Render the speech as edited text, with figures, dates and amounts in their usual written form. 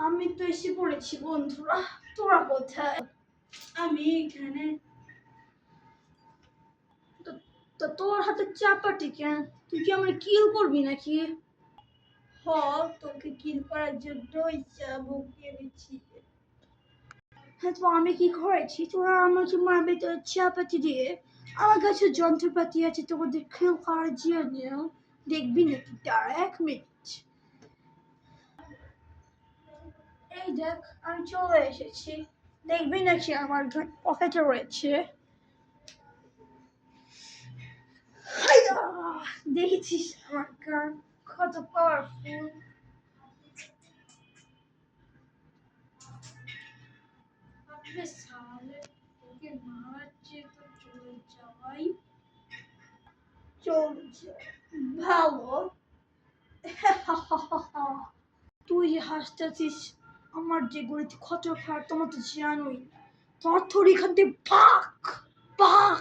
আমি তো এসে পড়েছি বন্ধুরা, তোরা কোথায়? আমি এখানে। তো তোর হাতে চাপাটি কেন? তুই কি আমার কিল করবি নাকি? হ, তোকে কিল করার জন্যই চাবুক এনেছি। হ্যাঁ, তো আমি কি করেছি? তোরা আমাকে মারবে তোর চাপাতি দিয়ে। আমার কাছে যন্ত্রপাতি আছে তোমাদের কিল করার জন্য। দেখবি নাকি? তারা 1 মিনিট। এই দেখ, আমি চলে এসেছি। দেখবি নাকি আমার পকেটে রয়েছে? দেখেছিস আমার গান কত পাওয়ারফুল? আপনি সালে তোকে মারাচ্ছে তো চলে যাওয়াই চলছে ভালো। তুই যে হাসতেছিস, আমার যে গরিব কত খারাপ তোমার তো জানোই। তোর থরি এখান থেকে ভাগ ভাগ।